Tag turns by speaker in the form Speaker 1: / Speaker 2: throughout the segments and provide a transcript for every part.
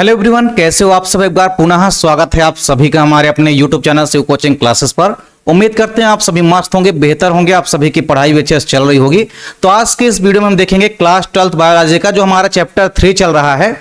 Speaker 1: Hello everyone, कैसे हो आप सब। एक बार पुनः स्वागत है आप सभी का हमारे अपने YouTube channel Shiv coaching classes पर। उम्मीद करते हैं आप सभी मस्त होंगे, बेहतर होंगे, आप सभी की पढ़ाई भी अच्छे से चल रही होगी। तो आज के इस वीडियो में हम देखेंगे क्लास 12th बायोलॉजी का जो हमारा चैप्टर 3 चल रहा है।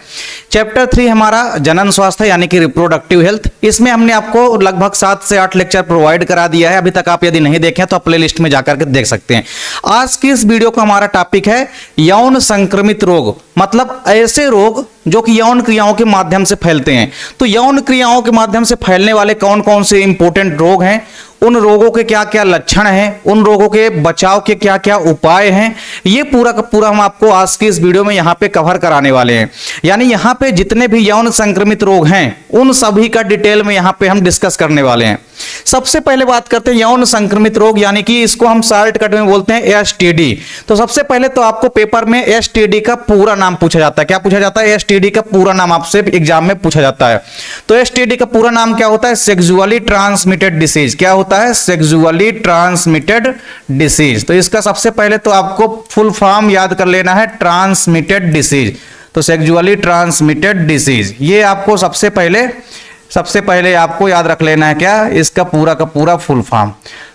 Speaker 1: चैप्टर 3 हमारा जनन स्वास्थ्य यानी कि रिप्रोडक्टिव हेल्थ। इसमें हमने आपको लगभग 7 से 8 लेक्चर प्रोवाइड करा दिया है। अभी तक आप यदि नहीं देखें तो प्ले लिस्ट में जाकर के देख सकते हैं। आज की इस वीडियो का हमारा टॉपिक है यौन संक्रमित रोग, मतलब ऐसे रोग जो कि यौन क्रियाओं के माध्यम से फैलते हैं। तो यौन क्रियाओं के माध्यम से फैलने वाले कौन कौन से इंपॉर्टेंट रोग हैं, उन रोगों के क्या क्या लक्षण हैं, उन रोगों के बचाव के क्या क्या उपाय हैं, ये पूरा का पूरा हम आपको आज की इस वीडियो में यहाँ पे कवर कराने वाले हैं। यानी यहाँ पे जितने भी यौन संक्रमित रोग हैं उन सभी का डिटेल में यहाँ पे हम डिस्कस करने वाले हैं। सबसे पहले बात करते हैं यौन संक्रमित रोग, यानी कि इसको हम शॉर्टकट में बोलते हैं एसटीडी। तो सबसे पहले तो आपको पेपर में एसटीडी का पूरा नाम पूछा जाता है। क्या पूछा जाता है? एसटीडी का पूरा नाम आपसे एग्जाम में पूछा जाता है। तो एसटीडी का पूरा नाम क्या होता है? Sexually transmitted disease. क्या होता है? Sexually transmitted disease. तो इसका सबसे पहले तो आपको फुल फॉर्म याद कर लेना है, ट्रांसमिटेड डिसीज। तो सेक्सुअली ट्रांसमिटेड डिसीज ये आपको सबसे पहले आपको याद रख लेना है। क्या? इसका पूरा का पूरा फुल फॉर्म।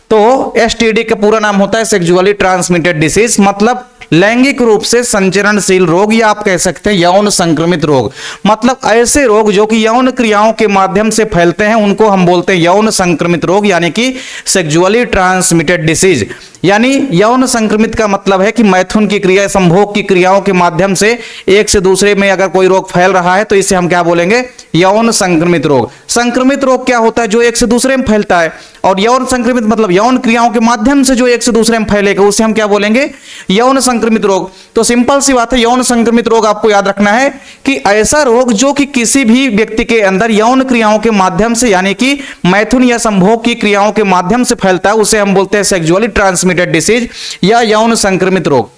Speaker 1: तो एसटीडी का पूरा नाम होता है सेक्सुअली ट्रांसमिटेड डिसीज, मतलब लैंगिक रूप से संचरणशील रोग, या आप कह सकते हैं यौन संक्रमित रोग। मतलब ऐसे रोग जो कि यौन क्रियाओं के माध्यम से फैलते हैं उनको हम बोलते हैं यौन संक्रमित रोग, यानी कि सेक्सुअली ट्रांसमिटेड डिसीज। यानी यौन संक्रमित का मतलब है कि मैथुन की क्रिया, संभोग की क्रियाओं के माध्यम से एक से दूसरे में अगर कोई रोग फैल रहा है तो इसे हम क्या बोलेंगे? यौन संक्रमित रोग। संक्रमित रोग क्या होता है? जो एक से दूसरे में फैलता है। और यौन संक्रमित मतलब यौन क्रियाओं के माध्यम से जो एक से दूसरे में फैलेगा उसे हम क्या बोलेंगे? यौन संक्रमित रोग। तो सिंपल सी बात है, यौन संक्रमित रोग आपको याद रखना है कि ऐसा रोग जो कि किसी भी व्यक्ति के अंदर यौन क्रियाओं के माध्यम से, यानी कि मैथुन या संभोग की क्रियाओं के माध्यम से फैलता है, उसे हम बोलते हैं सेक्सुअली ट्रांसमिटेड डिसीज या यौन संक्रमित रोग।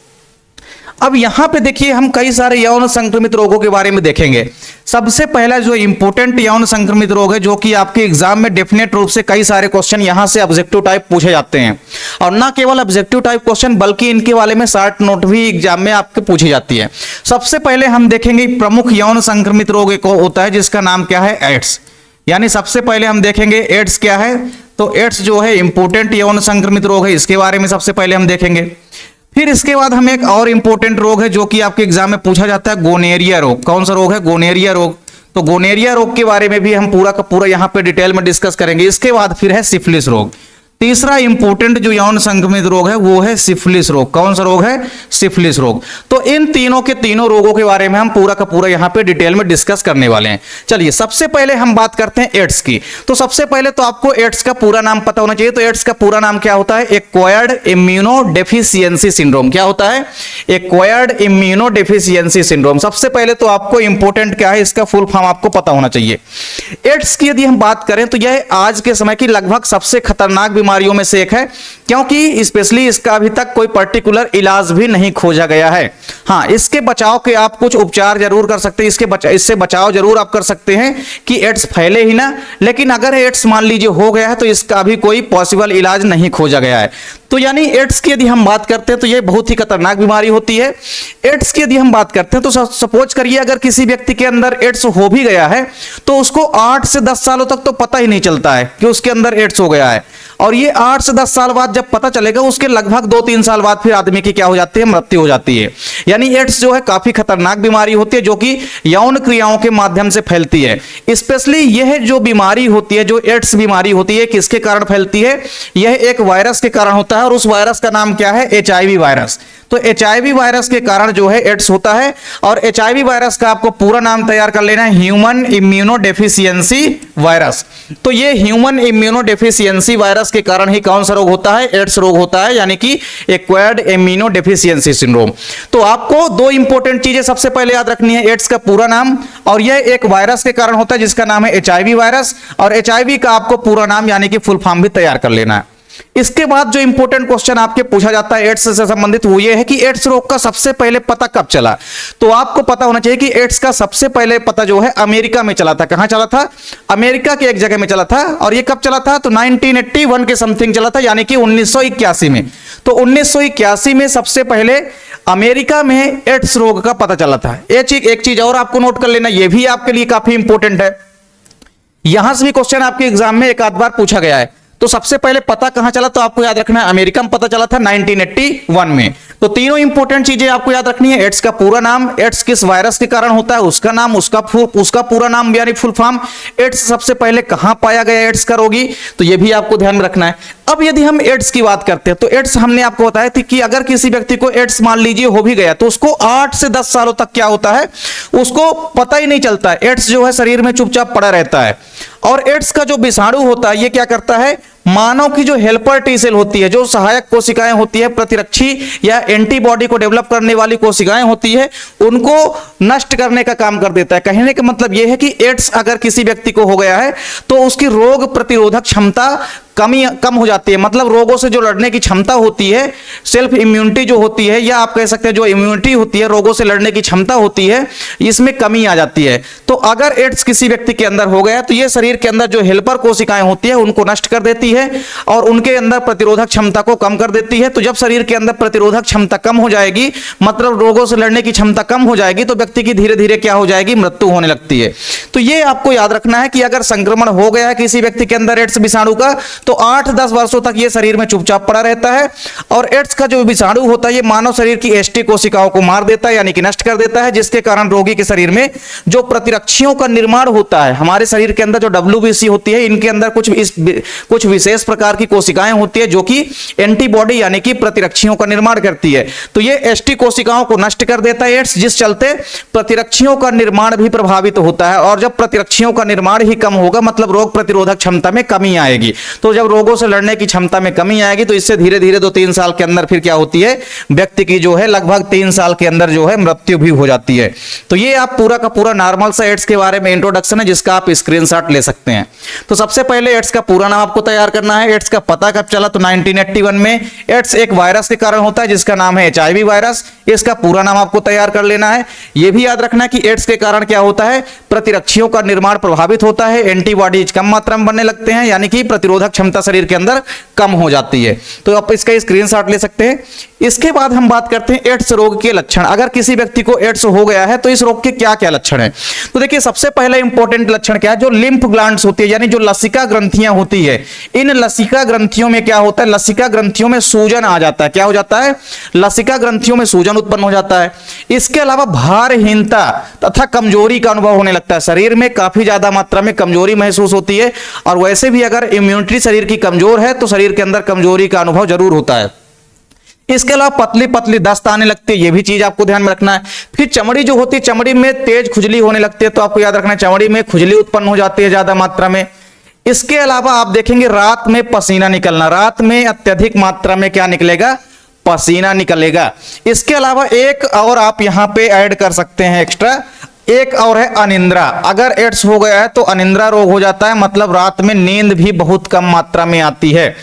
Speaker 1: अब यहां पे देखिए हम कई सारे यौन संक्रमित रोगों के बारे में देखेंगे। सबसे पहला जो इंपॉर्टेंट यौन संक्रमित रोग है, जो कि आपके एग्जाम में डेफिनेट रूप से कई सारे क्वेश्चन यहां से ऑब्जेक्टिव टाइप पूछे जाते हैं, और ना केवल ऑब्जेक्टिव टाइप क्वेश्चन बल्कि इनके वाले में शॉर्ट नोट भी एग्जाम में आपके पूछी जाती है। सबसे पहले हम देखेंगे प्रमुख यौन संक्रमित रोग एक होता है जिसका नाम क्या है? एड्स। यानी सबसे पहले हम देखेंगे एड्स क्या है। तो एड्स जो है इंपॉर्टेंट यौन संक्रमित रोग है, इसके बारे में सबसे पहले हम देखेंगे। फिर इसके बाद हम एक और इंपॉर्टेंट रोग है जो कि आपके एग्जाम में पूछा जाता है, गोनेरिया रोग। कौन सा रोग है? गोनेरिया रोग। तो गोनेरिया रोग के बारे में भी हम पूरा का पूरा यहाँ पे डिटेल में डिस्कस करेंगे। इसके बाद फिर है सिफिलिस रोग। तीसरा इंपॉर्टेंट जो यौन संक्रमित रोग है वो है सिफिलिस रोग। कौन सा रोग है? सिफिलिस रोग। तो इन तीनों के तीनों रोगों के बारे में हम पूरा का पूरा यहाँ पे डिटेल में डिस्कस करने वाले हैं। चलिए सबसे पहले हम बात करते हैं एड्स की। तो सबसे पहले तो आपको एड्स का पूरा नाम पता होना चाहिए। तो एड्स का पूरा नाम क्या होता है? Acquired immunodeficiency syndrome. क्या होता है? Acquired immunodeficiency syndrome. सबसे पहले तो आपको इंपॉर्टेंट क्या है, इसका फुल फॉर्म आपको पता होना चाहिए। एड्स की यदि हम बात करें तो यह आज के समय की लगभग सबसे खतरनाक बीमारियों में से एक है, क्योंकि स्पेशली इसका अभी तक कोई पर्टिकुलर इलाज भी नहीं खोजा गया है। हाँ, इसके बचाव के आप कुछ उपचार जरूर कर सकते हैं, इससे बचाव जरूर आप कर सकते हैं कि एड्स फैले ही ना। लेकिन अगर एड्स मान लीजिए हो गया है तो इसका भी कोई पॉसिबल इलाज नहीं खोजा गया है। तो यानी एड्स की यदि हम बात करते हैं तो यह बहुत ही खतरनाक बीमारी होती है। एड्स की यदि हम बात करते हैं तो सपोज करिए अगर किसी व्यक्ति के अंदर एड्स हो भी गया है तो उसको 8 से 10 सालों तक तो पता ही नहीं चलता है कि उसके अंदर एड्स हो गया है। और ये 8 से 10 साल बाद जब पता चलेगा उसके लगभग 2-3 साल बाद फिर आदमी की क्या हो जाती है? मृत्यु हो जाती है। यानी एड्स जो है काफी खतरनाक बीमारी होती है जो कि यौन क्रियाओं के माध्यम से फैलती है। स्पेशली यह जो बीमारी होती है, जो एड्स बीमारी होती है, किसके कारण फैलती है? यह एक वायरस के कारण होता है, और उस वायरस का नाम क्या है? HIV virus. तो HIV वायरस के कारण जो है एड्स होता है। और HIV वायरस का आपको पूरा नाम तैयार कर लेना है, ह्यूमन इम्यूनोडेफिशिएंसी वायरस। तो ये ह्यूमन इम्यूनोडेफिशिएंसी वायरस के कारण ही कौन सा रोग होता है? एड्स रोग होता है, यानी कि एक्वायर्ड इम्यूनोडेफिशिएंसी सिंड्रोम। तो आपको दो इंपॉर्टेंट चीजें सबसे पहले याद रखनी है, एड्स का पूरा नाम, और यह एक वायरस के कारण होता है जिसका नाम है HIV वायरस। और HIV का आपको पूरा नाम यानी कि फुल फॉर्म भी तैयार कर लेना है। इसके बाद जो इंपॉर्टेंट क्वेश्चन आपके पूछा जाता है एड्स से संबंधित वो ये है कि एड्स रोग का सबसे पहले पता कब चला। तो आपको पता होना चाहिए कि एड्स का सबसे पहले पता जो है अमेरिका में चला था। कहां चला था? अमेरिका के एक जगह में चला था। और ये कब चला था? तो 1981 के समथिंग चला था, यानी कि 1981 में। तो 1981 में सबसे पहले अमेरिका में एड्स रोग का पता चला था। एक चीज और आपको नोट कर लेना, यह भी आपके लिए काफी इंपॉर्टेंट है। यहां से भी क्वेश्चन आपके एग्जाम में एक आध बार पूछा गया है। तो सबसे पहले पता कहां चला? तो आपको याद रखना है अमेरिका में पता चला था 1981 में। तो तीनों इंपॉर्टेंट चीजें आपको याद रखनी है। एड्स का पूरा नाम, एड्स किस वायरस के कारण होता है उसका नाम, उसका पूरा नाम यानी फुल फॉर्म, एड्स सबसे पहले कहां पाया गया एड्स का रोगी, तो यह भी आपको ध्यान में रखना है। अब यदि हम एड्स की बात करते हैं तो एड्स हमने आपको बताया थी कि अगर किसी व्यक्ति को एड्स मान लीजिए हो भी गया तो उसको 8 से 10 सालों तक क्या होता है, उसको पता ही नहीं चलता है। एड्स जो है शरीर में चुपचाप पड़ा रहता है। और एड्स का जो विषाणु होता है ये क्या करता है, मानव की जो हेल्पर टी सेल होती है, जो सहायक कोशिकाएं होती है, प्रतिरक्षी या एंटीबॉडी को डेवलप करने वाली कोशिकाएं होती है, उनको नष्ट करने का काम कर देता है। कहने का मतलब यह है कि एड्स अगर किसी व्यक्ति को हो गया है तो उसकी रोग प्रतिरोधक क्षमता कम हो जाती है। मतलब रोगों से जो लड़ने की क्षमता होती है, सेल्फ इम्यूनिटी जो होती है, या आप कह सकते हैं जो इम्यूनिटी होती है, रोगों से लड़ने की क्षमता होती है, इसमें कमी आ जाती है। तो अगर एड्स किसी व्यक्ति के अंदर हो गया तो ये शरीर के अंदर जो हेल्पर कोशिकाएं होती है उनको नष्ट कर देती है और उनके अंदर प्रतिरोधक क्षमता को कम कर देती है। तो जब शरीर के अंदर प्रतिरोधक क्षमता कम हो जाएगी, मतलब रोगों से लड़ने की क्षमता कम हो जाएगी, तो व्यक्ति की धीरे धीरे क्या हो जाएगी, मृत्यु होने लगती है। तो ये आपको याद रखना है कि अगर संक्रमण हो गया है किसी व्यक्ति के अंदर एड्स विषाणु का, तो 8-10 वर्षों तक ये शरीर में चुपचाप पड़ा रहता है। और एड्स का जो विषाणु होता है ये मानव शरीर की एसटी कोशिकाओं को मार देता है, यानी कि नष्ट कर देता है, जिसके कारण रोगी के शरीर में जो प्रतिरक्षियों का निर्माण होता है, हमारे शरीर के अंदर जो WBC होती है, इनके अंदर कुछ विशेष प्रकार की कोशिकाएं होती है जो कि एंटीबॉडी यानी कि प्रतिरक्षियों का निर्माण करती है। तो ये एसटी कोशिकाओं को नष्ट कर देता है एड्स, जिस चलते प्रतिरक्षियों का निर्माण भी प्रभावित होता है। और जब प्रतिरक्षियों का निर्माण ही कम होगा, मतलब रोग प्रतिरोधक क्षमता में कमी आएगी। तो जब रोगों से लड़ने की क्षमता में कमी आएगी तो इससे धीरे धीरे 2-3 साल के अंदर फिर क्या होती है, व्यक्ति की जो है लगभग 3 साल के अंदर जो है मृत्यु भी हो जाती है। तो ये आप पूरा का पूरा नॉर्मल सा एड्स के बारे में इंट्रोडक्शन है, जिसका आप स्क्रीनशॉट ले सकते हैं। तो सबसे पहले एड्स का पूरा नाम आपको तैयार करना है। एड्स का पता कब चला? तो 1981 में। एड्स एक वायरस के कारण होता है जिसका नाम है HIV वायरस। इसका पूरा नाम आपको तैयार कर लेना है। यह भी याद रखना है कि एड्स के कारण क्या होता है, प्रतिरक्षियों का निर्माण प्रभावित होता है, एंटीबॉडीज कम मात्रा में बनने लगते हैं, यानी कि प्रतिरोधक क्षमता शरीर के अंदर कम हो जाती है। तो आप इसका स्क्रीनशॉट ले सकते हैं। इसके बाद हम बात करते हैं एड्स रोग के लक्षण। अगर किसी व्यक्ति को एड्स हो गया है तो इस रोग के क्या क्या लक्षण है? तो देखिए सबसे पहला इंपॉर्टेंट लक्षण क्या है, जो लिम्फ ग्लैंड्स होती है, यानी जो लसिका ग्रंथियां होती है, इन लसिका ग्रंथियों में क्या होता है, लसिका ग्रंथियों में सूजन आ जाता है। क्या हो जाता है? लसिका ग्रंथियों में सूजन उत्पन्न हो जाता है। इसके अलावा भारहीनता तथा कमजोरी का अनुभव होने लगता है। शरीर में काफी ज्यादा मात्रा में कमजोरी महसूस होती है। और वैसे भी अगर इम्यूनिटी शरीर की कमजोर है तो शरीर के अंदर कमजोरी का अनुभव जरूर होता है। इसके अलावा पतली पतली दस्त आने लगती है, ये भी चीज आपको ध्यान में रखना है। फिर चमड़ी जो होती है, चमड़ी में तेज खुजली होने लगती है। तो आपको याद रखना है चमड़ी में खुजली उत्पन्न हो जाती है ज्यादा मात्रा में। इसके अलावा आप देखेंगे रात में पसीना निकलना, रात में अत्यधिक मात्रा में क्या निकलेगा, पसीना निकलेगा। इसके अलावा एक और आप यहां पे ऐड कर सकते हैं एक्स्ट्रा, एक और है अनिद्रा। अगर एड्स हो गया है तो अनिद्रा रोग हो जाता है, मतलब रात में नींद भी बहुत कम मात्रा में आती है।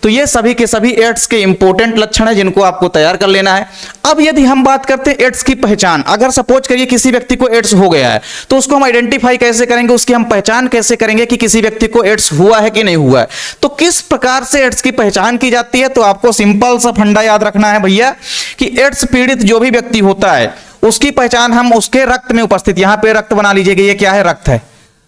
Speaker 1: तो ये सभी के सभी एड्स के इंपॉर्टेंट लक्षण है जिनको आपको तैयार कर लेना है। अब यदि हम बात करते हैं एड्स की पहचान, अगर सपोज करिए किसी व्यक्ति को एड्स हो गया है तो उसको हम आइडेंटिफाई कैसे करेंगे, उसकी हम पहचान कैसे करेंगे कि किसी व्यक्ति को एड्स हुआ है कि नहीं हुआ है। तो किस प्रकार से एड्स की पहचान की जाती है, तो आपको सिंपल सा फंडा याद रखना है भैया कि एड्स पीड़ित जो भी व्यक्ति होता है उसकी पहचान हम उसके रक्त में उपस्थित, यहां पे रक्त बना लीजिएगा, ये क्या है, रक्त है।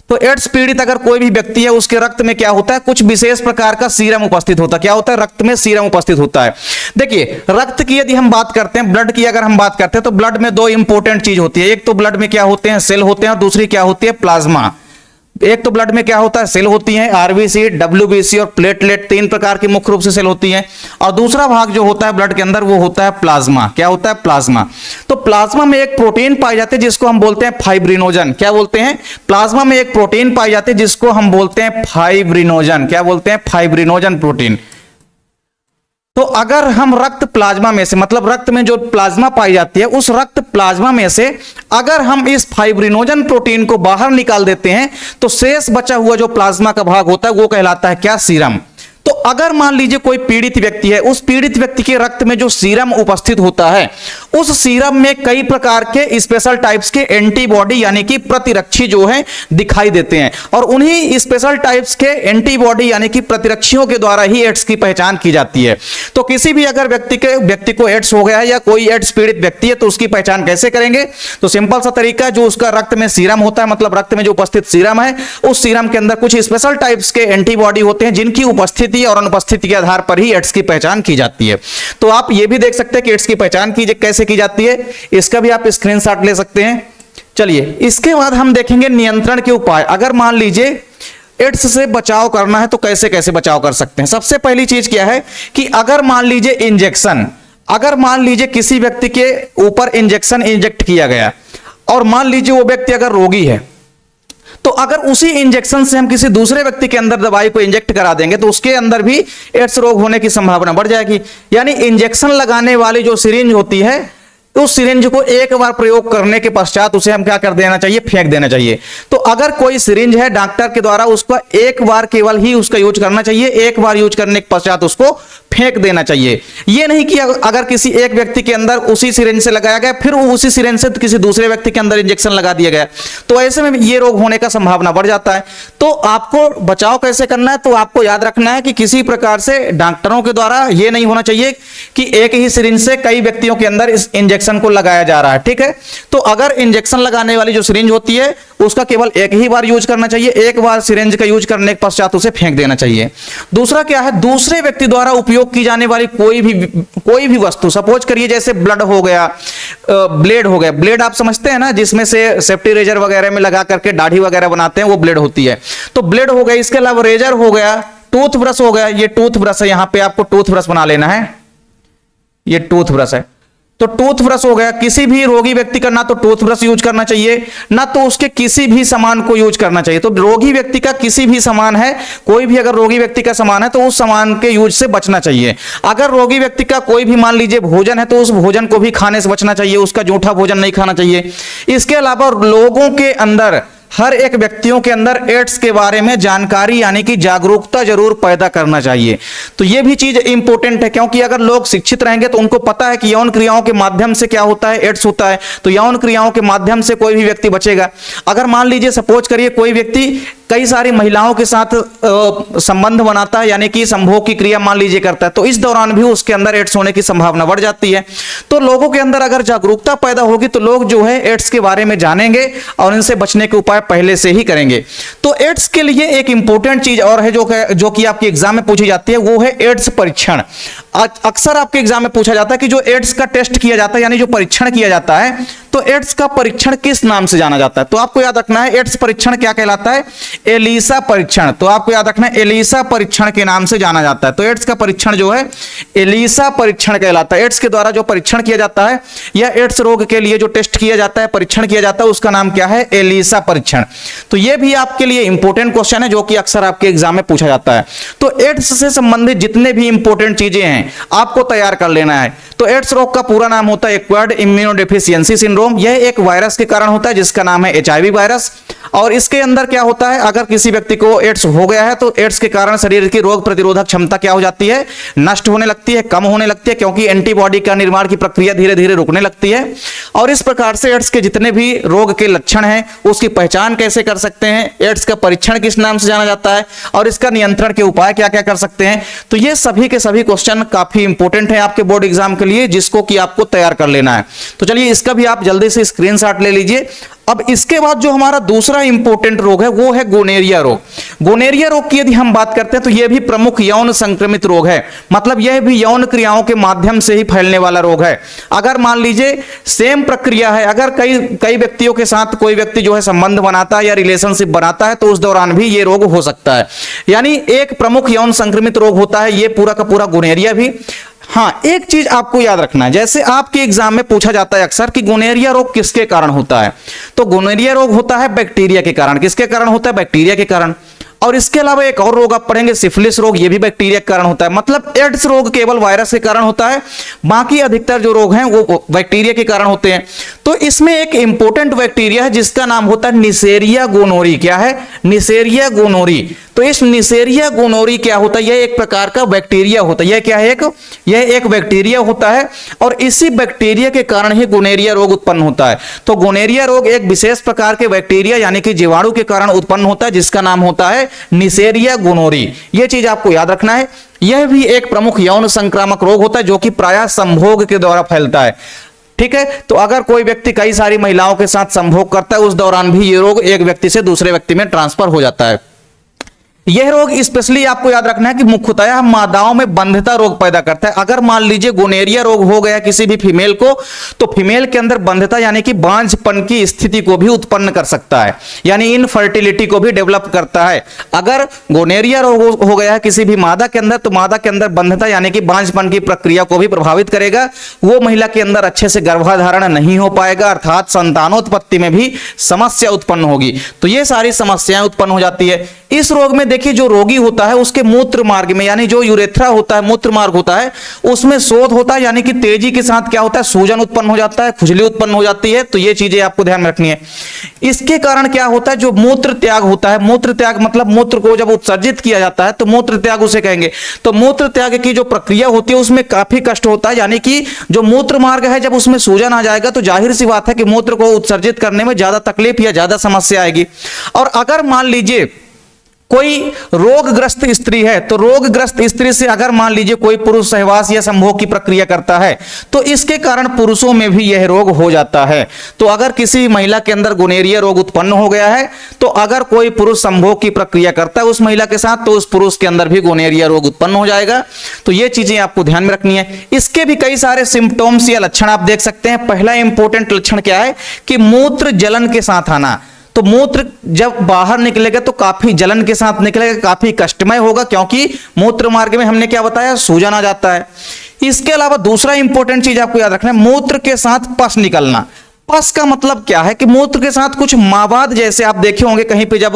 Speaker 1: तो एड्स पीड़ित अगर कोई भी व्यक्ति है उसके रक्त में क्या होता है, कुछ विशेष प्रकार का सीरम उपस्थित होता है। क्या होता है, रक्त में सीरम उपस्थित होता है। देखिए रक्त की यदि हम बात करते हैं, ब्लड की अगर हम बात करते हैं तो ब्लड में 2 इंपॉर्टेंट चीज होती है। एक तो ब्लड में क्या होते हैं, सेल होते हैं, और दूसरी क्या होती है, प्लाज्मा। एक तो ब्लड में क्या होता है, सेल होती हैं, आरबीसी, डब्ल्यूबीसी और प्लेटलेट, 3 प्रकार की मुख्य रूप से सेल होती हैं। और दूसरा भाग जो होता है ब्लड के अंदर वो होता है प्लाज्मा। क्या होता है, प्लाज्मा। तो प्लाज्मा में एक प्रोटीन पाई जाती है जिसको हम बोलते हैं फाइब्रिनोजन। क्या बोलते हैं, प्लाज्मा में एक प्रोटीन पाई जाती है जिसको हम बोलते हैं फाइब्रिनोजन। क्या बोलते हैं, फाइब्रिनोजन प्रोटीन। तो अगर हम रक्त प्लाज्मा में से, मतलब रक्त में जो प्लाज्मा पाई जाती है उस रक्त प्लाज्मा में से अगर हम इस फाइब्रिनोजन प्रोटीन को बाहर निकाल देते हैं तो शेष बचा हुआ जो प्लाज्मा का भाग होता है वो कहलाता है क्या, सीरम। तो अगर मान लीजिए कोई पीड़ित व्यक्ति है, उस पीड़ित व्यक्ति के रक्त में जो सीरम उपस्थित होता है, उस सीरम में कई प्रकार के स्पेशल टाइप्स के एंटीबॉडी यानी कि प्रतिरक्षी जो है दिखाई देते हैं, और उन्हीं स्पेशल टाइप्स के एंटीबॉडी यानी कि प्रतिरक्षियों के द्वारा ही एड्स की पहचान की जाती है। तो किसी भी अगर व्यक्ति को एड्स हो गया है या कोई एड्स पीड़ित व्यक्ति है तो उसकी पहचान कैसे करेंगे? तो सिंपल सा तरीका, जो उसका रक्त में सीरम होता है, मतलब रक्त में जो उपस्थित सीरम है, उस सीरम के अंदर कुछ स्पेशल टाइप्स के एंटीबॉडी होते हैं जिनकी उपस्थिति और अनुपस्थिति के आधार पर ही एड्स की पहचान की जाती है। तो आप ये भी देख सकते हैं कि एड्स की पहचान कैसे की जाती है, इसका भी आप स्क्रीनशॉट ले सकते हैं। चलिए, इसके बाद हम देखेंगे नियंत्रण के उपाय। अगर मान लीजिए एड्स से बचाव करना है तो कैसे कैसे बचाव कर सकते हैं। सबसे पहली चीज क्या है कि अगर मान लीजिए अगर मान लीजिए किसी व्यक्ति के ऊपर इंजेक्शन इंजेक्ट किया गया, और मान लीजिए वो व्यक्ति अगर रोगी है, तो अगर उसी इंजेक्शन से हम किसी दूसरे व्यक्ति के अंदर दवाई को इंजेक्ट करा देंगे तो उसके अंदर भी एड्स रोग होने की संभावना बढ़ जाएगी। यानी इंजेक्शन लगाने वाली जो सिरिंज होती है, उस सिरिंज को एक बार प्रयोग करने के पश्चात उसे हम क्या कर देना चाहिए? फेंक देना चाहिए। तो अगर कोई सिरिंज है, डॉक्टर के द्वारा उसको एक बार केवल ही उसका यूज करना चाहिए, एक बार यूज करने के पश्चात उसको फेंक देना चाहिए। यह नहीं कि अगर किसी एक व्यक्ति के अंदर उसी सिरिंज से लगाया गया, फिर उसी सिरिंज से किसी दूसरे व्यक्ति के अंदर इंजेक्शन लगा दिया गया, तो ऐसे में ये रोग होने का संभावना बढ़ जाता है। तो आपको बचाव कैसे करना है? तो आपको याद रखना है कि किसी प्रकार से डॉक्टरों के द्वारा यह नहीं होना चाहिए कि एक ही सिरिंज से कई व्यक्तियों के अंदर इस इंजेक्शन को लगाया जा रहा है। ठीक है, तो अगर इंजेक्शन लगाने वाली जो सिरिंज होती है उसका केवल एक ही बार यूज करना चाहिए, एक बार सिरिंज का यूज करने के पश्चात उसे फेंक देना चाहिए। दूसरा क्या है? दूसरे व्यक्ति द्वारा उपयोग की जाने वाली कोई भी वस्तु, सपोज करिए जैसे ब्लड हो गया, ब्लेड हो गया। ब्लेड आप समझते हैं ना, जिसमें से सेफ्टी रेजर वगैरह में लगा करके दाढ़ी वगैरह बनाते हैं, वो ब्लेड होती है। तो ब्लेड हो गया, इसके अलावा रेजर हो गया, टूथ ब्रश हो गया। ये टूथ ब्रश है, यहां पे आपको टूथ ब्रश बना लेना है, ये टूथ ब्रश है। तो टूथ ब्रश हो गया। किसी भी रोगी व्यक्ति का ना तो टूथ ब्रश यूज करना चाहिए, ना तो उसके किसी भी सामान को यूज करना चाहिए। तो रोगी व्यक्ति का किसी भी सामान है, कोई भी अगर रोगी व्यक्ति का सामान है तो उस सामान के यूज से बचना चाहिए। अगर रोगी व्यक्ति का कोई भी मान लीजिए भोजन है तो उस भोजन को भी खाने से बचना चाहिए, उसका जूठा भोजन नहीं खाना चाहिए। इसके अलावा लोगों के अंदर, हर एक व्यक्तियों के अंदर एड्स के बारे में जानकारी यानी कि जागरूकता जरूर पैदा करना चाहिए। तो यह भी चीज इंपॉर्टेंट है, क्योंकि अगर लोग शिक्षित रहेंगे तो उनको पता है कि यौन क्रियाओं के माध्यम से क्या होता है, एड्स होता है। तो यौन क्रियाओं के माध्यम से कोई भी व्यक्ति बचेगा। अगर मान लीजिए सपोज करिए कोई व्यक्ति कई सारी महिलाओं के साथ संबंध बनाता है, यानी कि संभोग की क्रिया मान लीजिए करता है, तो इस दौरान भी उसके अंदर एड्स होने की संभावना बढ़ जाती है। तो लोगों के अंदर अगर जागरूकता पैदा होगी तो लोग जो है एड्स के बारे में जानेंगे और इनसे बचने के उपाय पहले से ही करेंगे। तो एड्स के लिए एक इंपॉर्टेंट चीज और है जो कि आपके एग्जाम में पूछी जाती है, वो है एड्स परीक्षण। अक्सर आपके एग्जाम में पूछा जाता है कि जो एड्स का टेस्ट किया जाता है यानी जो परीक्षण किया जाता है, तो एड्स का परीक्षण किस नाम से जाना जाता है? तो आपको याद रखना है एड्स परीक्षण क्या कहलाता है? एलिसा परीक्षण। तो आपको याद रखना है एलिसा परीक्षण के नाम से जाना जाता है। तो एड्स का परीक्षण जो है एलिसा परीक्षण कहलाता है। एड्स के द्वारा जो परीक्षण किया जाता है या एड्स रोग के लिए जो टेस्ट किया जाता है, परीक्षण किया जाता है, उसका नाम क्या है? एलिसा परीक्षण। तो यह भी आपके लिए इंपॉर्टेंट क्वेश्चन है जो कि अक्सर आपके एग्जाम में पूछा जाता है। तो एड्स से संबंधित जितने भी इंपॉर्टेंट चीजें हैं आपको तैयार कर लेना है। तो एड्स रोग का पूरा नाम होता है एक्वायर्ड इम्यूनोडेफिशिएंसी सिंड्रोम। यह एक वायरस के कारण होता है जिसका नाम है HIV वायरस। और इसके अंदर क्या होता है, अगर किसी व्यक्ति को एड्स हो गया है तो एड्स के कारण शरीर की रोग प्रतिरोधक क्षमता क्या हो जाती है? नष्ट होने लगती है, कम होने लगती है, क्योंकि एंटीबॉडी का निर्माण की प्रक्रिया धीरे धीरे रुकने लगती है। और इस प्रकार से एड्स के जितने भी रोग के लक्षण हैं उसकी पहचान कैसे कर सकते हैं, एड्स का परीक्षण किस नाम से जाना जाता है और इसका नियंत्रण के उपाय क्या क्या कर सकते हैं, तो ये सभी के सभी क्वेश्चन काफी इंपॉर्टेंट है आपके बोर्ड एग्जाम के लिए, जिसको कि आपको तैयार कर लेना है। तो चलिए इसका भी आप जल्दी से स्क्रीनशॉट ले लीजिए। अब इसके बाद जो हमारा दूसरा इंपॉर्टेंट रोग है वो है गोनेरिया रोग। गोनेरिया रोग की यदि हम बात करते हैं तो यह भी प्रमुख यौन संक्रमित रोग है, मतलब यह भी यौन क्रियाओं के माध्यम से ही फैलने वाला रोग है। अगर मान लीजिए सेम प्रक्रिया है, अगर कई व्यक्तियों के साथ कोई व्यक्ति जो है संबंध बनाता है या रिलेशनशिप बनाता है तो उस दौरान भी ये रोग हो सकता है। यानी एक प्रमुख यौन संक्रमित रोग होता है ये पूरा का पूरा गोनेरिया भी। हाँ, एक चीज आपको याद रखना है, जैसे आपके एग्जाम में पूछा जाता है अक्सर कि गोनेरिया रोग किसके कारण होता है, तो गोनेरिया रोग होता है बैक्टीरिया के कारण। किसके कारण होता है? बैक्टीरिया के कारण। और इसके अलावा एक और रोग आप पढ़ेंगे सिफिलिस रोग, ये भी बैक्टीरिया के कारण होता है। मतलब एड्स रोग केवल वायरस के कारण होता है, बाकी अधिकतर जो रोग हैं वो बैक्टीरिया के कारण होते हैं। तो इसमें एक इंपॉर्टेंट बैक्टीरिया है जिसका नाम होता है निसेरिया गोनोरी। क्या है? निसेरिया गोनोरी। तो इस निसेरिया गोनोरी क्या होता है, यह एक प्रकार का बैक्टीरिया होता है। यह क्या है, यह एक बैक्टीरिया होता है और इसी बैक्टीरिया के कारण ही गोनेरिया रोग उत्पन्न होता है। तो गोनेरिया रोग एक विशेष प्रकार के बैक्टीरिया यानी कि जीवाणु के कारण उत्पन्न होता है जिसका नाम होता है निसेरिया गोनोरी। यह चीज आपको याद रखना है। यह भी एक प्रमुख यौन संक्रामक रोग होता है जो कि प्रायः संभोग के द्वारा फैलता है। ठीक है, तो अगर कोई व्यक्ति कई सारी महिलाओं के साथ संभोग करता है उस दौरान भी ये रोग एक व्यक्ति से दूसरे व्यक्ति में ट्रांसफर हो जाता है। यह रोग स्पेशली आपको याद रखना है कि मुख्यतः मादाओं में बंध्यता रोग पैदा करता है। अगर मान लीजिए गोनेरिया रोग हो गया किसी भी फीमेल को, तो फीमेल के अंदर बंध्यता यानी कि बांझपन की स्थिति को भी उत्पन्न कर सकता है, यानी इनफर्टिलिटी को भी डेवलप करता है। अगर गोनेरिया रोग हो गया है किसी भी मादा के अंदर, तो मादा के अंदर बंध्यता यानी कि बांझपन की प्रक्रिया को भी प्रभावित करेगा। वो महिला के अंदर अच्छे से गर्भाधारण नहीं हो पाएगा, अर्थात संतानोत्पत्ति में भी समस्या उत्पन्न होगी। तो ये सारी समस्याएं उत्पन्न हो जाती है। इस रोग में देखिए जो रोगी होता है उसके मूत्र मार्ग में यानी जो यूरेथ्रा होता है, मूत्र मार्ग होता है, उसमें शोथ होता है, यानी कि तेजी के साथ क्या होता है, सूजन उत्पन्न हो जाता है, खुजली उत्पन्न हो जाती है। तो ये चीजें आपको ध्यान में रखनी है। इसके कारण क्या होता है, जो मूत्र त्याग होता है, मूत्र त्याग मतलब मूत्र को जब उत्सर्जित किया जाता है तो मूत्र त्याग उसे कहेंगे। तो मूत्र त्याग की जो प्रक्रिया होती है उसमें काफी कष्ट होता है, यानी कि जो मूत्र मार्ग है जब उसमें सूजन आ जाएगा तो जाहिर सी बात है कि मूत्र को उत्सर्जित करने में ज्यादा तकलीफ या ज्यादा समस्या आएगी। और अगर मान लीजिए कोई रोगग्रस्त स्त्री है, तो रोगग्रस्त स्त्री से अगर मान लीजिए कोई पुरुष सहवास या संभोग की प्रक्रिया करता है तो इसके कारण पुरुषों में भी यह रोग हो जाता है। तो अगर किसी महिला के अंदर गोनेरिया रोग उत्पन्न हो गया है तो अगर कोई पुरुष संभोग की प्रक्रिया करता है उस महिला के साथ, तो उस पुरुष के अंदर भी गोनेरिया रोग उत्पन्न हो जाएगा। तो ये चीजें आपको ध्यान में रखनी है। इसके भी कई सारे सिम्टम्स या लक्षण आप देख सकते हैं। पहला इंपॉर्टेंट लक्षण क्या है कि मूत्र जलन के साथ आना। तो मूत्र जब बाहर निकलेगा तो काफी जलन के साथ निकलेगा, काफी कष्टमय होगा, क्योंकि मूत्र मार्ग में हमने क्या बताया, सूजन आ जाता है। इसके अलावा दूसरा इंपॉर्टेंट चीज आपको याद रखना है, मूत्र के साथ पस निकलना। पस का मतलब क्या है कि मूत्र के साथ कुछ मावाद, जैसे आप देखे होंगे कहीं पे जब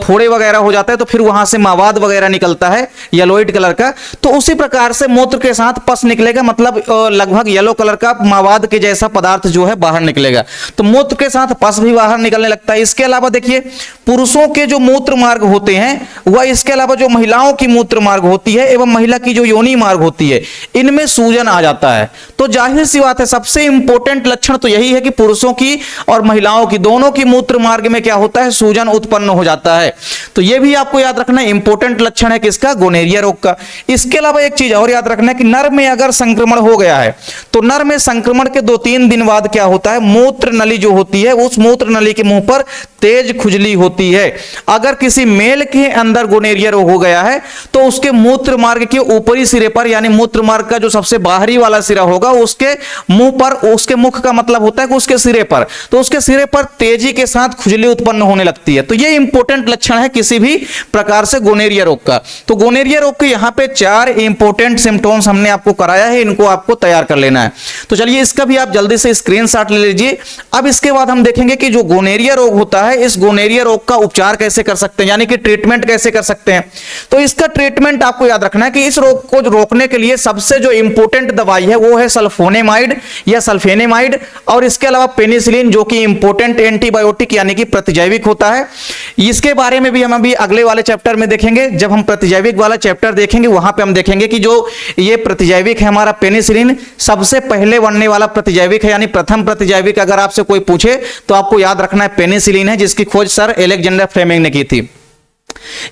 Speaker 1: फोड़े वगैरह हो जाता है तो फिर वहां से मावाद वगैरह निकलता है येलोइड कलर का, तो उसी प्रकार से मूत्र के साथ पस निकलेगा, मतलब लगभग येलो कलर का मावाद के जैसा पदार्थ जो है बाहर निकलेगा। तो मूत्र के साथ पस भी बाहर निकलने लगता है। इसके अलावा देखिए पुरुषों के जो मूत्र मार्ग होते हैं वह, इसके अलावा जो महिलाओं की मूत्र मार्ग होती है एवं महिला की जो योनि मार्ग होती है, इनमें सूजन आ जाता है। तो जाहिर सी बात है सबसे इंपॉर्टेंट लक्षण तो यही है कि पुरुषों की और महिलाओं की दोनों की मूत्र मार्ग में क्या होता है, सूजन उत्पन्न हो जाता है। तो यह भी आपको याद रखना है, इंपॉर्टेंट लक्षण है किसका, गोनेरिया रोग का। इसके अलावा एक चीज और याद रखना है कि नर में अगर संक्रमण हो गया है तो नर में संक्रमण के 2-3 दिन बाद क्या होता है, मूत्र नली जो होती है उस मूत्र नली के मुंह पर तेज खुजली होती है। अगर किसी मेल के अंदर गोनेरिया रोग हो गया है तो उसके मूत्र मार्ग के ऊपरी सिरे पर, यानी मूत्र मार्ग का जो सबसे बाहरी वाला सिरा होगा उसके मुंह पर, उसके मुख का मतलब होता है कि उसके सिरे पर, तो उसके सिरे पर तेजी के साथ खुजली उत्पन्न होने लगती है। तो ये इंपॉर्टेंट लक्षण है किसी भी प्रकार से गोनेरिया रोग का। तो गोनेरिया रोग के यहां पे 4 इंपॉर्टेंट सिम्टम्स हमने आपको कराया है, इनको आपको तैयार कर लेना है। तो चलिए इसका भी आप जल्दी से स्क्रीनशॉट ले लीजिए। अब इसके बाद हम देखेंगे कि जो गोनेरिया रोग होता है, इस गोनेरिया रोग का उपचार कैसे कर सकते हैं, यानी कि ट्रीटमेंट कैसे कर सकते हैं। तो इसका ट्रीटमेंट आपको याद रखना है कि इस रोग को रोकने के लिए सबसे जो इंपॉर्टेंट दवाई है वो है सल्फोनेमाइड या सल्फेनेमाइड, और इसके अलावा पेनिसिलिन जो कि इंपॉर्टेंट एंटीबायोटिक यानी कि प्रतिजैविक होता है। इसके बारे में भी हम अभी अगले वाले चैप्टर में देखेंगे। जब हम प्रतिजैविक वाला चैप्टर देखेंगे वहां पे हम देखेंगे कि जो ये प्रतिजैविक है हमारा पेनिसिलिन, सबसे पहले बनने वाला प्रतिजैविक है, यानी प्रथम प्रतिजैविक अगर आपसे कोई पूछे तो आपको याद रखना है पेनिसिलिन है, जिसकी खोज सर अलेक्जेंडर फ्लेमिंग ने की थी।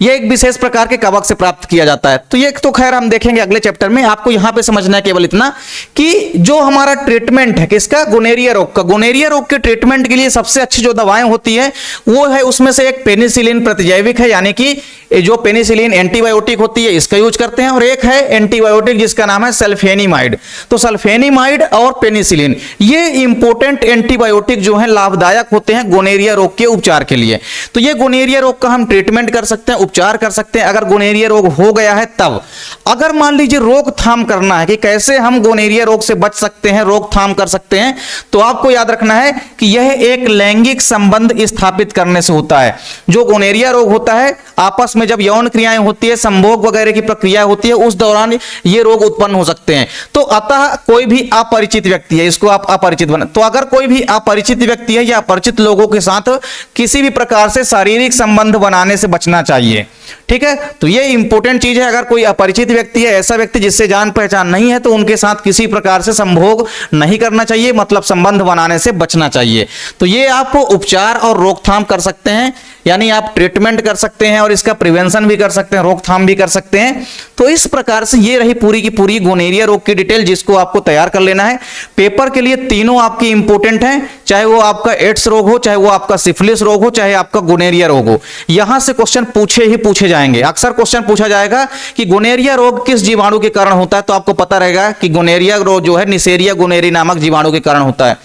Speaker 1: यह एक विशेष प्रकार के कवक से प्राप्त किया जाता है। तो ये तो खैर हम देखेंगे अगले चैप्टर में। आपको यहां पे समझना है केवल इतना कि जो हमारा ट्रीटमेंट है किसका, गोनेरिया रोग का, गोनेरिया रोग के ट्रीटमेंट के लिए सबसे अच्छी जो दवाएं होती है वो है, उसमें से एक पेनिसिलिन प्रतिजैविक है, यानी कि जो पेनिसिलिन एंटीबायोटिक होती है इसका यूज करते हैं, और एक है एंटीबायोटिक जिसका नाम है सल्फेनिमाइड। तो सल्फेनिमाइड और पेनिसिलिन ये इंपॉर्टेंट एंटीबायोटिक जो है लाभदायक होते हैं गोनेरिया रोग के उपचार के लिए। तो ये गोनेरिया रोग का हम ट्रीटमेंट कर सकते हैं, उपचार कर सकते हैं अगर गोनेरिया रोग हो गया है तब। अगर मान लीजिए रोकथाम करना है कि कैसे हम गोनेरिया रोग से बच सकते हैं, रोकथाम कर सकते हैं, तो आपको याद रखना है कि यह एक लैंगिक संबंध स्थापित करने से होता है। जो गोनेरिया रोग होता है आपस में में जब यौन क्रियाएं होती है, संभोग वगैरह की प्रक्रिया होती है, उस दौरान ये रोग उत्पन्न हो सकते हैं। तो अतः कोई भी अपरिचित व्यक्ति है, इसको आप अपरिचित बना, तो अगर कोई भी अपरिचित व्यक्ति है या अपरिचित लोगों के साथ किसी भी प्रकार से शारीरिक संबंध बनाने से बचना चाहिए। ठीक है, तो ये इंपॉर्टेंट चीज है। अगर कोई अपरिचित व्यक्ति है, ऐसा व्यक्ति जिससे जान पहचान नहीं है, तो उनके साथ किसी प्रकार से संभोग नहीं करना चाहिए, मतलब संबंध बनाने से बचना चाहिए। तो ये आप उपचार और रोकथाम कर सकते हैं, यानी आप ट्रीटमेंट कर सकते हैं और इसका प्रिवेंशन भी कर सकते हैं, रोकथाम भी कर सकते हैं। तो इस प्रकार से ये रही पूरी की पूरी गोनेरिया रोग की डिटेल, जिसको आपको तैयार कर लेना है। पेपर के लिए तीनों आपकी इंपॉर्टेंट हैं, चाहे वो आपका एड्स रोग हो, चाहे वो आपका सिफिलिस रोग हो, चाहे आपका गोनेरिया रोग हो। यहां से क्वेश्चन पूछे जाएंगे। अक्सर क्वेश्चन पूछा जाएगा कि गोनेरिया रोग किस जीवाणु के कारण होता है, तो आपको पता रहेगा कि गोनेरिया रोग जो है निसेरिया गोनेरी नामक जीवाणु के कारण होता है।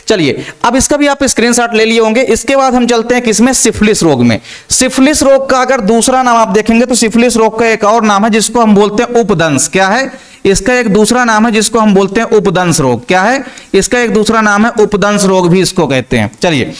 Speaker 1: चलिए, अब इसका भी आप स्क्रीनशॉट ले लिए होंगे। इसके बाद हम चलते हैं किसमें, सिफिलिस रोग में। सिफिलिस रोग का अगर दूसरा नाम आप देखेंगे तो सिफिलिस रोग का एक और नाम है जिसको हम बोलते हैं उपदंश। क्या है इसका एक दूसरा नाम है जिसको हम बोलते हैं उपदंश रोग। क्या है इसका एक दूसरा नाम है, उपदंश रोग भी इसको कहते हैं। चलिए,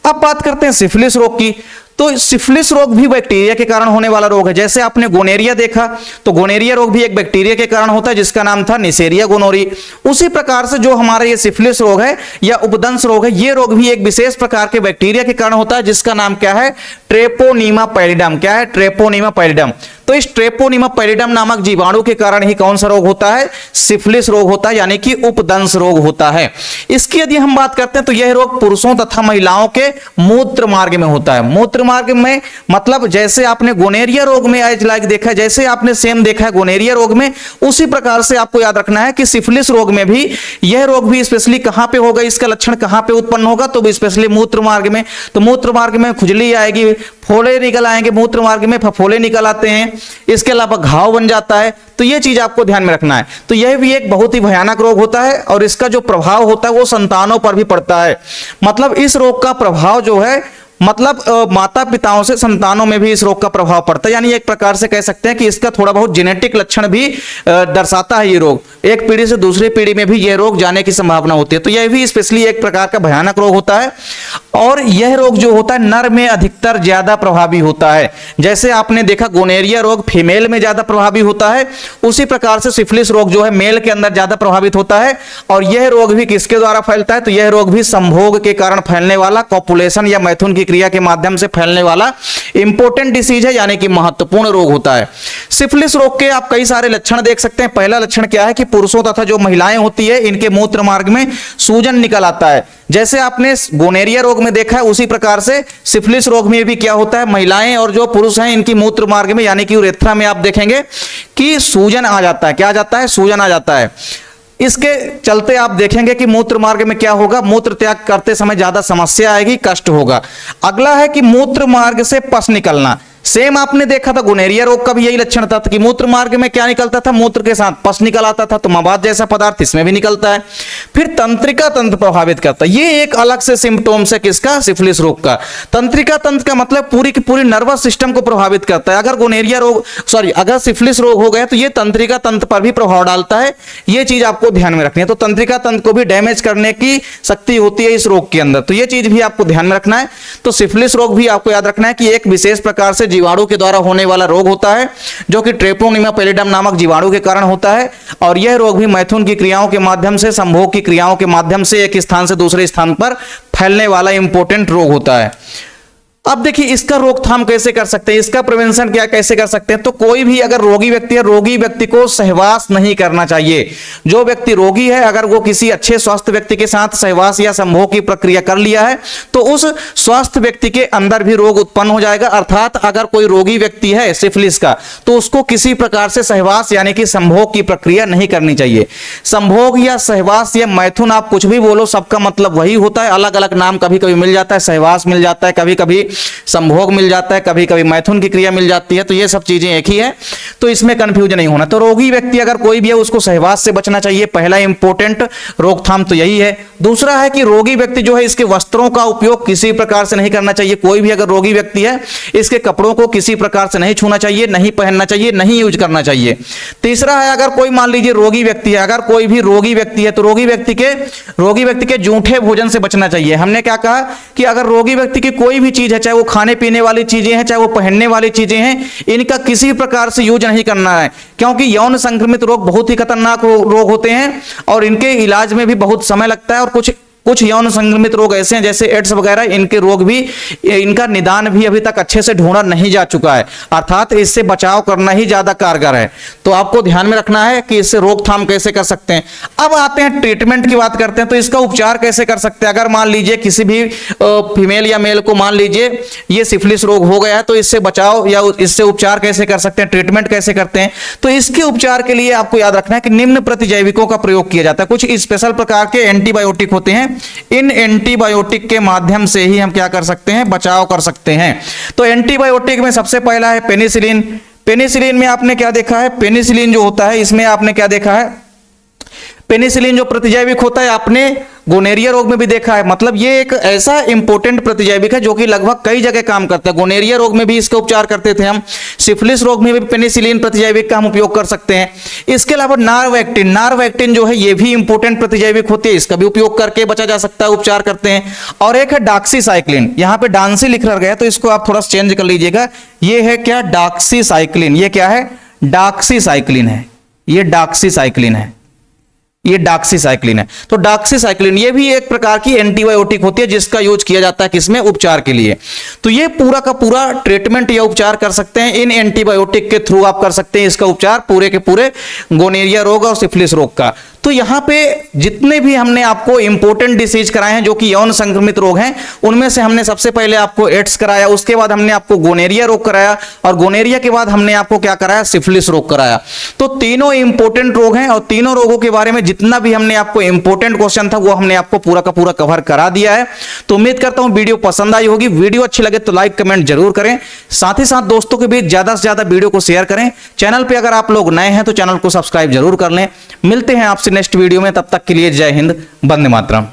Speaker 1: अब बात करते हैं सिफिलिस रोग की। तो सिफिलिस रोग भी बैक्टीरिया के कारण होने वाला रोग है। जैसे आपने गोनेरिया देखा, तो गोनेरिया रोग भी एक बैक्टीरिया के कारण होता है जिसका नाम था निसेरिया गोनोरी। उसी प्रकार से जो हमारा ये सिफिलिस रोग है या उपदंश रोग है, ये रोग भी एक विशेष प्रकार के बैक्टीरिया के कारण होता है जिसका नाम क्या है, ट्रेपोनीमा पैलिडम। क्या है, ट्रेपोनीमा पैलिडम। तो इस ट्रेपोनीमा पैलिडम नामक जीवाणु के कारण ही कौन सा रोग होता है, सिफिलिस रोग होता है, यानी कि उपदंश रोग होता है। इसकी यदि हम बात करते हैं तो यह रोग पुरुषों तथा महिलाओं के मूत्र मार्ग में होता है। मूत्र मार्ग में मतलब जैसे आपने गोनेरिया रोग में एज लाइक देखा है, जैसे आपने सेम देखा है गोनेरिया रोग में, उसी प्रकार से आपको याद रखना है कि सिफिलिस रोग में भी यह रोग भी स्पेशली कहां पे होगा, इसका लक्षण कहां पे उत्पन्न होगा, तो स्पेशली मूत्र मार्ग में। तो मूत्र मार्ग में खुजली आएगी, फोड़े निकल आएंगे, मूत्र मार्ग में फफोले निकल आते हैं, इसके अलावा घाव बन जाता है। तो ये चीज आपको ध्यान में रखना है। तो यह भी एक बहुत ही भयानक रोग होता है और इसका जो प्रभाव होता है वो संतानों पर भी पड़ता है। मतलब इस रोग का प्रभाव जो है, मतलब माता पिताओं से संतानों में भी इस रोग का प्रभाव पड़ता है। यानी एक प्रकार से कह सकते हैं कि इसका थोड़ा बहुत जेनेटिक लक्षण भी दर्शाता है। ये रोग एक पीढ़ी से दूसरी पीढ़ी में भी यह रोग जाने की संभावना होती है। तो यह भी स्पेशली एक प्रकार का भयानक रोग होता है। और यह रोग जो होता है नर में अधिकतर ज्यादा प्रभावी होता है। जैसे आपने देखा गोनेरिया रोग फीमेल में ज्यादा प्रभावी होता है, उसी प्रकार से सिफिलिस रोग जो है मेल के अंदर ज्यादा प्रभावित होता है। और यह रोग भी किसके द्वारा फैलता है, तो यह रोग भी संभोग के कारण फैलने वाला, कॉपुलेशन या मैथुन की क्रिया के माध्यम से फैलने वाला इंपॉर्टेंट डिसीज है, यानी कि महत्वपूर्ण रोग होता है। सिफिलिस रोग के आप कई सारे लक्षण देख सकते हैं। पहला लक्षण क्या है कि पुरुषों तथा जो महिलाएं होती है इनके मूत्र मार्ग में सूजन निकल आता है। जैसे आपने गोनेरिया रोग में देखा है, उसी प्रकार से सिफिलिस रोग में भी क्या होता है, महिलाएं और जो पुरुष हैं इनकी मूत्र मार्ग में यानी कि यूरेथ्रा में आप देखेंगे कि सूजन आ जाता है। क्या आ जाता है, सूजन आ जाता है। इसके चलते आप देखेंगे कि मूत्र मार्ग में क्या होगा, मूत्र त्याग करते समय ज्यादा समस्या आएगी, कष्ट होगा। अगला है कि मूत्र मार्ग से पस निकलना। सेम आपने देखा था गोनेरिया रोग का भी यही लक्षण था कि मूत्र मार्ग में क्या निकलता था, मूत्र के साथ पस निकल आता था। तो मवाद जैसा पदार्थ इसमें भी निकलता है। फिर तंत्रिका तंत्र प्रभावित करता है। ये एक अलग से सिम्टोम्स है किसका, सिफिलिस रोग का। तंत्रिका तंत्र का मतलब पूरी की पूरी नर्वस सिस्टम को प्रभावित करता है। अगर गोनेरिया रोग अगर सिफिलिस रोग हो गया तो ये तंत्रिका तंत्र पर भी प्रभाव डालता है। ये चीज आपको ध्यान में रखनी है। तो तंत्रिका तंत्र को भी डैमेज करने की शक्ति होती है इस रोग के अंदर। तो ये चीज भी आपको ध्यान में रखना है। तो सिफिलिस रोग भी आपको याद रखना है कि एक विशेष प्रकार से जीवाणु के द्वारा होने वाला रोग होता है जो कि ट्रेपोनीमा पैलिडम नामक जीवाणु के कारण होता है। और यह रोग भी मैथुन की क्रियाओं के माध्यम से, संभोग की क्रियाओं के माध्यम से एक स्थान से दूसरे स्थान पर फैलने वाला इंपॉर्टेंट रोग होता है। अब देखिए इसका रोकथाम कैसे कर सकते हैं, इसका प्रिवेंशन क्या कैसे कर सकते हैं। तो कोई भी अगर रोगी व्यक्ति है, रोगी व्यक्ति को सहवास नहीं करना चाहिए। जो व्यक्ति रोगी है अगर वो किसी अच्छे स्वस्थ व्यक्ति के साथ सहवास या संभोग की प्रक्रिया कर लिया है तो उस स्वस्थ व्यक्ति के अंदर भी रोग उत्पन्न हो जाएगा। अर्थात अगर कोई रोगी व्यक्ति है सिफिलिस का तो उसको किसी प्रकार से सहवास यानी कि संभोग की प्रक्रिया नहीं करनी चाहिए। संभोग या सहवास या मैथुन आप कुछ भी बोलो, सबका मतलब वही होता है। अलग अलग नाम कभी कभी मिल जाता है, सहवास मिल जाता है, कभी कभी संभोग मिल जाता है, कभी कभी मैथुन की क्रिया मिल जाती है। तो ये सब चीजें एक ही है, तो इसमें कंफ्यूजन नहीं होना। तो रोगी व्यक्ति अगर कोई भी है उसको सहवास से बचना चाहिए। पहला इंपॉर्टेंट रोकथाम तो यही है। दूसरा है कि रोगी व्यक्ति जो है इसके वस्त्रों का उपयोग किसी प्रकार से नहीं करना चाहिए। कोई भी अगर रोगी व्यक्ति है इसके कपड़ों को किसी प्रकार से नहीं छूना चाहिए, नहीं पहनना चाहिए, नहीं यूज करना चाहिए। तीसरा है अगर कोई मान लीजिए रोगी व्यक्ति है, अगर कोई भी रोगी व्यक्ति है तो रोगी व्यक्ति के जूठे भोजन से बचना चाहिए। हमने क्या कहा कि अगर रोगी व्यक्ति की कोई भी चीज है, चाहे वो खाने पीने वाली चीजें हैं, चाहे वो पहनने वाली चीजें हैं, इनका किसी प्रकार से यूज नहीं करना है, क्योंकि यौन संक्रमित रोग बहुत ही खतरनाक रोग होते हैं और इनके इलाज में भी बहुत समय लगता है। और कुछ यौन संक्रमित रोग ऐसे हैं जैसे एड्स वगैरह, इनके रोग भी, इनका निदान भी अभी तक अच्छे से ढूंढा नहीं जा चुका है, अर्थात इससे बचाव करना ही ज्यादा कारगर है। तो आपको ध्यान में रखना है कि इससे रोकथाम कैसे कर सकते हैं। अब आते हैं ट्रीटमेंट की बात करते हैं, तो इसका उपचार कैसे कर सकते हैं। अगर मान लीजिए किसी भी फीमेल या मेल को मान लीजिए ये सिफिलिस रोग हो गया है, तो इससे बचाव या इससे उपचार कैसे कर सकते हैं, ट्रीटमेंट कैसे करते हैं। तो इसके उपचार के लिए आपको याद रखना है कि निम्न प्रतिजैविकों का प्रयोग किया जाता है। कुछ स्पेशल प्रकार के एंटीबायोटिक होते हैं, इन एंटीबायोटिक के माध्यम से ही हम क्या कर सकते हैं, बचाव कर सकते हैं। तो एंटीबायोटिक में सबसे पहला है पेनिसिलिन। पेनिसिलिन में आपने क्या देखा है, पेनिसिलिन जो होता है इसमें आपने क्या देखा है, पेनिसिलिन जो प्रतिजैविक होता है आपने गोनेरिया रोग में भी देखा है। मतलब ये एक ऐसा इंपॉर्टेंट प्रतिजैविक है जो कि लगभग कई जगह काम करता है। गोनेरिया रोग में भी इसका उपचार करते थे हम, सिफिलिस रोग में भी पेनिसिलिन प्रतिजैविक का हम उपयोग कर सकते हैं। इसके अलावा नारवैक्टिन, नारवैक्टिन जो है ये भी इंपॉर्टेंट प्रतिजैविक होती है, इसका भी उपयोग करके बचा जा सकता है, उपचार करते हैं। और एक है डॉक्सीसाइक्लिन, यहाँ पे डांसी लिख गया तो इसको आप थोड़ा चेंज कर लीजिएगा, ये है क्या, डॉक्सीसाइक्लिन। ये क्या है, डॉक्सीसाइक्लिन है, ये डॉक्सीसाइक्लिन है, ये डॉक्सीसाइक्लिन है। तो डॉक्सीसाइक्लिन ये भी एक प्रकार की एंटीबायोटिक होती है जिसका यूज किया जाता है किसमें, उपचार के लिए। तो ये पूरा का पूरा ट्रीटमेंट या उपचार कर सकते हैं, इन एंटीबायोटिक के थ्रू आप कर सकते हैं इसका उपचार पूरे के पूरे गोनेरिया रोग और सिफिलिस रोग का। तो यहां पे जितने भी हमने आपको इंपॉर्टेंट डिसीज कराए हैं जो कि यौन संक्रमित रोग हैं, उनमें से हमने सबसे पहले आपको एड्स कराया, उसके बाद हमने आपको गोनेरिया रोग कराया, और गोनेरिया के बाद हमने आपको क्या कराया, सिफिलिस रोग कराया। तो तीनों इंपॉर्टेंट रोग हैं और तीनों रोगों के बारे में जितना भी हमने आपको इंपॉर्टेंट क्वेश्चन था वो हमने आपको पूरा का पूरा कवर करा दिया है। तो उम्मीद करता हूं वीडियो पसंद आई होगी। वीडियो अच्छी लगे तो लाइक कमेंट जरूर करें, साथ ही साथ दोस्तों के बीच ज्यादा से ज्यादा वीडियो को शेयर करें। चैनल पे अगर आप लोग नए हैं तो चैनल को सब्सक्राइब जरूर कर लें। मिलते हैं आपसे नेक्स्ट वीडियो में, तब तक के लिए जय हिंद, वंदे मातरम।